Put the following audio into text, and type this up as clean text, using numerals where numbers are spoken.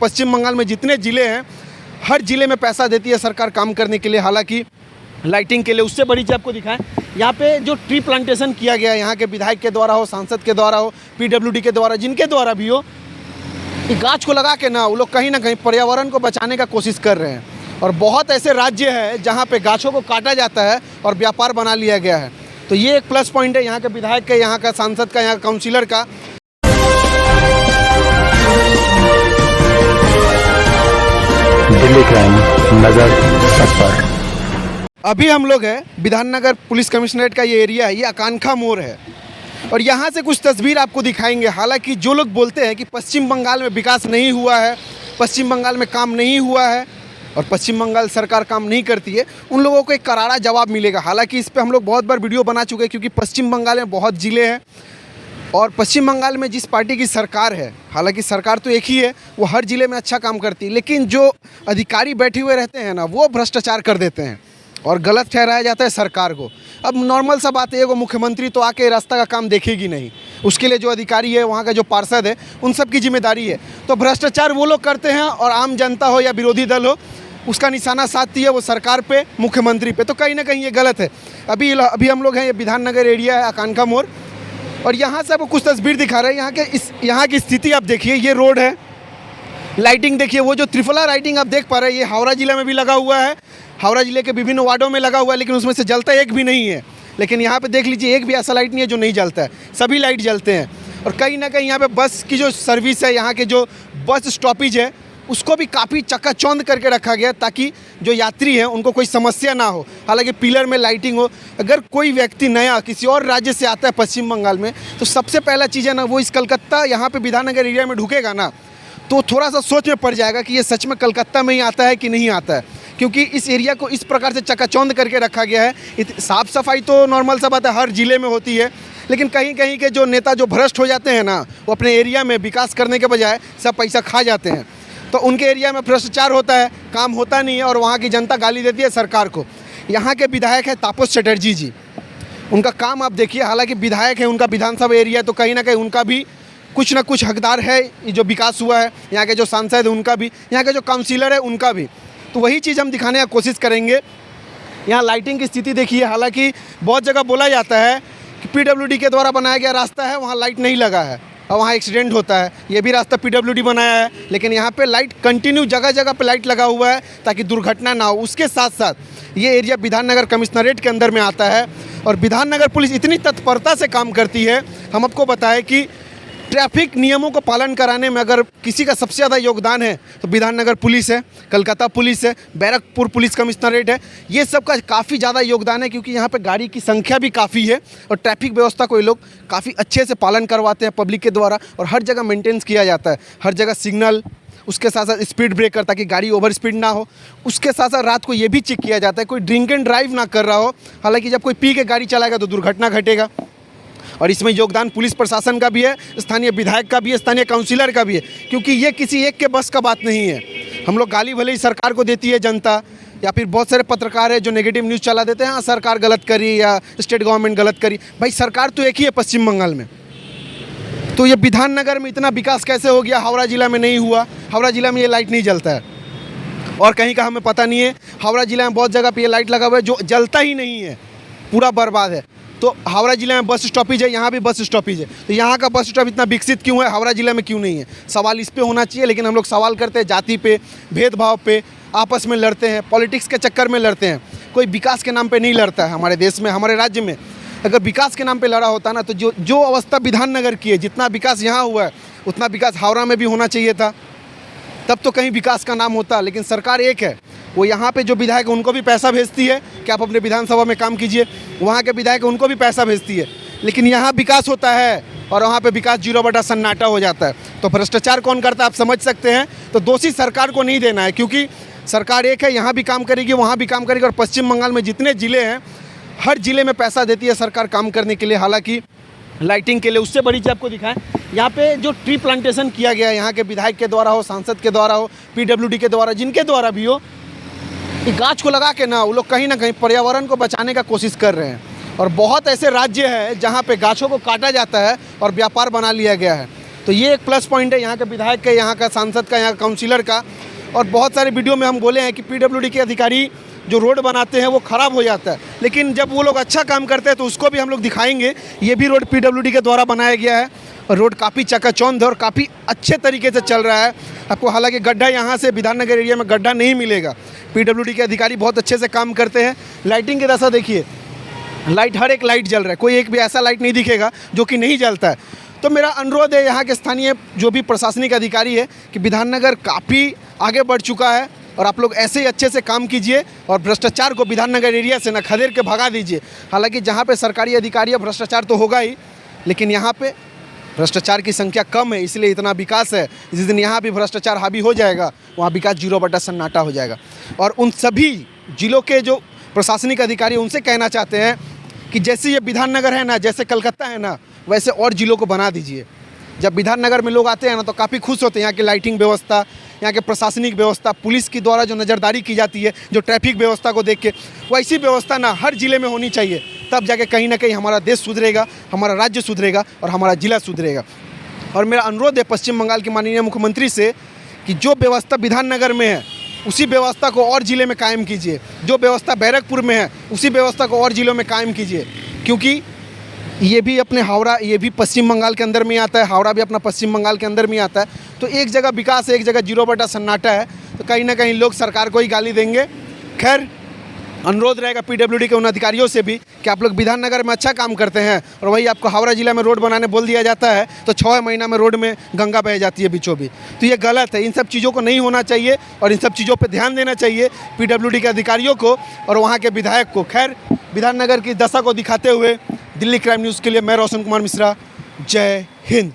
पश्चिम बंगाल में जितने ज़िले हैं, हर ज़िले में पैसा देती है सरकार काम करने के लिए, हालांकि लाइटिंग के लिए। उससे बड़ी चीज़ आपको दिखाएं, यहाँ पे जो ट्री प्लांटेशन किया गया है यहाँ के विधायक के द्वारा हो, सांसद के द्वारा हो, पीडब्ल्यूडी के द्वारा, जिनके द्वारा भी हो, गाछ को लगा के ना वो लोग कहीं ना कहीं पर्यावरण को बचाने का कोशिश कर रहे हैं। और बहुत ऐसे राज्य हैं जहाँ पे गाछों को काटा जाता है और व्यापार बना लिया गया है। तो ये एक प्लस पॉइंट है यहाँ के विधायक का, यहाँ का सांसद का, यहाँ का काउंसिलर का। दिल्ली क्राइम नजर सब पर। अभी हम लोग हैं विधाननगर पुलिस कमिश्नरेट का ये एरिया है, ये आकांक्षा मोड़ है और यहाँ से कुछ तस्वीर आपको दिखाएंगे। हालांकि जो लोग बोलते हैं कि पश्चिम बंगाल में विकास नहीं हुआ है, पश्चिम बंगाल में काम नहीं हुआ है और पश्चिम बंगाल सरकार काम नहीं करती है, उन लोगों को एक करारा जवाब मिलेगा। हालांकि इस पे हम लोग बहुत बार वीडियो बना चुके हैं, क्योंकि पश्चिम बंगाल में बहुत ज़िले हैं और पश्चिम बंगाल में जिस पार्टी की सरकार है, हालांकि सरकार तो एक ही है, वो हर ज़िले में अच्छा काम करती है, लेकिन जो अधिकारी बैठे हुए रहते हैं ना, वो भ्रष्टाचार कर देते हैं और गलत ठहराया जाता है सरकार को। अब नॉर्मल सा बात है, वो मुख्यमंत्री तो आके रास्ता का काम देखेगी नहीं, उसके लिए जो अधिकारी है, वहाँ का जो पार्षद है, उन सब की जिम्मेदारी है। तो भ्रष्टाचार वो लोग करते हैं और आम जनता हो या विरोधी दल हो, उसका निशाना साधती है वो सरकार पे, मुख्यमंत्री पे। तो कहीं ना कहीं ये गलत है। अभी हम लोग हैं, ये विधाननगर एरिया है, आकांक्षा मोड़, और यहाँ से आपको कुछ तस्वीर दिखा रहे हैं। यहाँ की स्थिति आप देखिए, ये रोड है, लाइटिंग देखिए, वो जो त्रिफला लाइटिंग आप देख पा रहे हैं, ये हावड़ा ज़िले में भी लगा हुआ है, हावड़ा ज़िले के विभिन्न वार्डों में लगा हुआ है, लेकिन उसमें से जलता एक भी नहीं है। लेकिन यहाँ पे देख लीजिए, एक भी ऐसा लाइट नहीं है जो नहीं जलता है, सभी लाइट जलते हैं। और कहीं ना कहीं यहाँ पे बस की जो सर्विस है, यहाँ के जो बस स्टॉपेज है, उसको भी काफ़ी चकाचौंध करके रखा गया ताकि जो यात्री हैं उनको कोई समस्या ना हो। हालांकि पिलर में लाइटिंग हो। अगर कोई व्यक्ति नया किसी और राज्य से आता है पश्चिम बंगाल में, तो सबसे पहला चीज़ है ना, वो इस कलकत्ता यहाँ पे विधाननगर एरिया में ढुकेगा ना, तो थोड़ा सा सोच में पड़ जाएगा कि ये सच में कलकत्ता में ही आता है कि नहीं आता है, क्योंकि इस एरिया को इस प्रकार से चकाचौंध करके रखा गया है। साफ़ सफाई तो नॉर्मल सा बात है, हर ज़िले में होती है, लेकिन कहीं कहीं के जो नेता जो भ्रष्ट हो जाते हैं ना, वो अपने एरिया में विकास करने के बजाय सब पैसा खा जाते हैं। तो उनके एरिया में भ्रष्टाचार होता है, काम होता नहीं है और वहाँ की जनता गाली देती है सरकार को। यहाँ के विधायक है तापस चटर्जी जी, उनका काम आप देखिए। हालांकि विधायक है, उनका विधानसभा एरिया, तो कहीं ना कहीं उनका भी कुछ ना कुछ हकदार है ये जो विकास हुआ है। यहाँ के जो सांसद है उनका भी, यहाँ के जो काउंसिलर है उनका भी। तो वही चीज़ हम दिखाने की कोशिश करेंगे। यहाँ लाइटिंग की स्थिति देखिए। हालांकि बहुत जगह बोला जाता है कि पीडब्ल्यूडी के द्वारा बनाया गया रास्ता है, वहाँ लाइट नहीं लगा है और वहाँ एक्सीडेंट होता है। ये भी रास्ता पीडब्ल्यूडी बनाया है, लेकिन यहाँ पे लाइट कंटिन्यू जगह जगह पे लाइट लगा हुआ है ताकि दुर्घटना ना हो। उसके साथ साथ ये एरिया विधाननगर कमिश्नरेट के अंदर में आता है और विधाननगर पुलिस इतनी तत्परता से काम करती है। हम आपको बताएं कि ट्रैफिक नियमों को पालन कराने में अगर किसी का सबसे ज़्यादा योगदान है तो विधाननगर पुलिस है, कलकत्ता पुलिस है, बैरकपुर पुलिस कमिश्नरेट है। ये सब का काफ़ी ज़्यादा योगदान है, क्योंकि यहाँ पे गाड़ी की संख्या भी काफ़ी है और ट्रैफिक व्यवस्था को ये लोग काफ़ी अच्छे से पालन करवाते हैं पब्लिक के द्वारा, और हर जगह मेंटेनेंस किया जाता है, हर जगह सिग्नल, उसके साथ साथ स्पीड ब्रेकर ताकि गाड़ी ओवर स्पीड ना हो। उसके साथ साथ रात को ये भी चेक किया जाता है कोई ड्रिंक एंड ड्राइव ना कर रहा हो। हालाँकि जब कोई पी के गाड़ी चलाएगा तो दुर्घटना घटेगा, और इसमें योगदान पुलिस प्रशासन का भी है, स्थानीय विधायक का भी है, स्थानीय काउंसिलर का भी है, क्योंकि ये किसी एक के बस का बात नहीं है। हम लोग गाली भले ही सरकार को देती है जनता, या फिर बहुत सारे पत्रकार है जो नेगेटिव न्यूज़ चला देते हैं, हाँ सरकार गलत करी या स्टेट गवर्नमेंट गलत करी। भाई सरकार तो एक ही है पश्चिम बंगाल में। तो ये विधाननगर में इतना विकास कैसे हो गया, हावड़ा ज़िला में नहीं हुआ? हावड़ा ज़िला में ये लाइट नहीं जलता है और कहीं का हमें पता नहीं है। हावड़ा ज़िला में बहुत जगह पर ये लाइट लगा हुआ है जो जलता ही नहीं है, पूरा बर्बाद है। तो हावड़ा ज़िले में बस स्टॉपेज है, यहाँ भी बस स्टॉपेज है, तो यहाँ का बस स्टॉप इतना विकसित क्यों है, हावड़ा ज़िले में क्यों नहीं है? सवाल इस पे होना चाहिए। लेकिन हम लोग सवाल करते हैं जाति पे, भेदभाव पे, आपस में लड़ते हैं, पॉलिटिक्स के चक्कर में लड़ते हैं। कोई विकास के नाम पे नहीं लड़ता है हमारे देश में, हमारे राज्य में। अगर विकास के नाम पे लड़ा होता ना, तो जो अवस्था विधाननगर की है, जितना विकास यहाँ हुआ है उतना विकास हावड़ा में भी होना चाहिए था, तब तो कहीं विकास का नाम होता। लेकिन सरकार एक है, वो यहाँ पे जो विधायक है उनको भी पैसा भेजती है कि आप अपने विधानसभा में काम कीजिए, वहाँ के विधायक उनको भी पैसा भेजती है, लेकिन यहाँ विकास होता है और वहाँ पे विकास 0 सन्नाटा हो जाता है। तो भ्रष्टाचार कौन करता है आप समझ सकते हैं। तो दोषी सरकार को नहीं देना है, क्योंकि सरकार एक है, यहाँ भी काम करेगी, वहाँ भी काम करेगी, और पश्चिम बंगाल में जितने ज़िले हैं, हर ज़िले में पैसा देती है सरकार काम करने के लिए, हालाँकि लाइटिंग के लिए। उससे बड़ी चीज़ आपको दिखाएं, यहाँ पे जो ट्री प्लांटेशन किया गया है यहाँ के विधायक के द्वारा हो, सांसद के द्वारा हो, पीडब्ल्यूडी के द्वारा, जिनके द्वारा भी हो, गाछ को लगा के ना वो लोग कहीं ना कहीं पर्यावरण को बचाने का कोशिश कर रहे हैं। और बहुत ऐसे राज्य हैं जहाँ पे गाछों को काटा जाता है और व्यापार बना लिया गया है। तो ये एक प्लस पॉइंट है यहाँ के विधायक का, यहाँ का सांसद का, यहाँ काउंसिलर का। और बहुत सारे वीडियो में हम बोले हैं कि पीडब्ल्यूडी के अधिकारी जो रोड बनाते हैं वो ख़राब हो जाता है, लेकिन जब वो लोग अच्छा काम करते हैं तो उसको भी हम लोग दिखाएंगे। ये भी रोड पीडब्ल्यूडी के द्वारा बनाया गया है और रोड काफ़ी चकाचौंध है और काफ़ी अच्छे तरीके से चल रहा है। आपको हालांकि गड्ढा यहाँ से विधाननगर एरिया में गड्ढा नहीं मिलेगा। पीडब्ल्यूडी के अधिकारी बहुत अच्छे से काम करते हैं। लाइटिंग की दशा देखिए, लाइट हर एक लाइट जल रहा है, कोई एक भी ऐसा लाइट नहीं दिखेगा जो कि नहीं जलता है। तो मेरा अनुरोध है यहाँ के स्थानीय जो भी प्रशासनिक अधिकारी है कि विधाननगर काफ़ी आगे बढ़ चुका है और आप लोग ऐसे ही अच्छे से काम कीजिए और भ्रष्टाचार को विधाननगर एरिया से ना खदेड़ के भगा दीजिए। हालांकि जहाँ पे सरकारी अधिकारी है भ्रष्टाचार तो होगा ही, लेकिन यहाँ पे भ्रष्टाचार की संख्या कम है, इसलिए इतना विकास है। जिस दिन यहाँ भी भ्रष्टाचार हावी हो जाएगा वहाँ विकास 0 सन्नाटा हो जाएगा। और उन सभी जिलों के जो प्रशासनिक अधिकारी उनसे कहना चाहते हैं कि जैसे ये विधाननगर है ना, जैसे कलकत्ता है ना, वैसे और जिलों को बना दीजिए। जब विधाननगर में लोग आते हैं ना तो काफ़ी खुश होते हैं। यहाँ की लाइटिंग व्यवस्था, यहाँ के प्रशासनिक व्यवस्था, पुलिस की द्वारा जो नज़रदारी की जाती है, जो ट्रैफिक व्यवस्था को देख के, वैसी व्यवस्था ना हर ज़िले में होनी चाहिए। तब जाके कहीं ना कहीं हमारा देश सुधरेगा, हमारा राज्य सुधरेगा और हमारा ज़िला सुधरेगा। और मेरा अनुरोध है पश्चिम बंगाल के माननीय मुख्यमंत्री से कि जो व्यवस्था विधाननगर में है उसी व्यवस्था को और ज़िले में कायम कीजिए। जो व्यवस्था बैरकपुर में है उसी व्यवस्था को और ज़िलों में कायम कीजिए, क्योंकि ये भी अपने हावड़ा, ये भी पश्चिम बंगाल के अंदर में आता है, हावड़ा भी अपना पश्चिम बंगाल के अंदर में आता है। तो एक जगह विकास है, एक जगह 0 सन्नाटा है, तो कहीं ना कहीं लोग सरकार को ही गाली देंगे। खैर, अनुरोध रहेगा पीडब्ल्यूडी के उन अधिकारियों से भी कि आप लोग विधाननगर में अच्छा काम करते हैं और वही आपको हावड़ा जिला में रोड बनाने बोल दिया जाता है तो 6 महीना में रोड में गंगा बह जाती है बीचों बीच। तो ये गलत है, इन सब चीज़ों को नहीं होना चाहिए और इन सब चीज़ों पर ध्यान देना चाहिए पीडब्ल्यूडी के अधिकारियों को और वहाँ के विधायक को। खैर, विधाननगर की दशा को दिखाते हुए दिल्ली क्राइम न्यूज़ के लिए मैं रोशन कुमार मिश्रा, जय हिंद।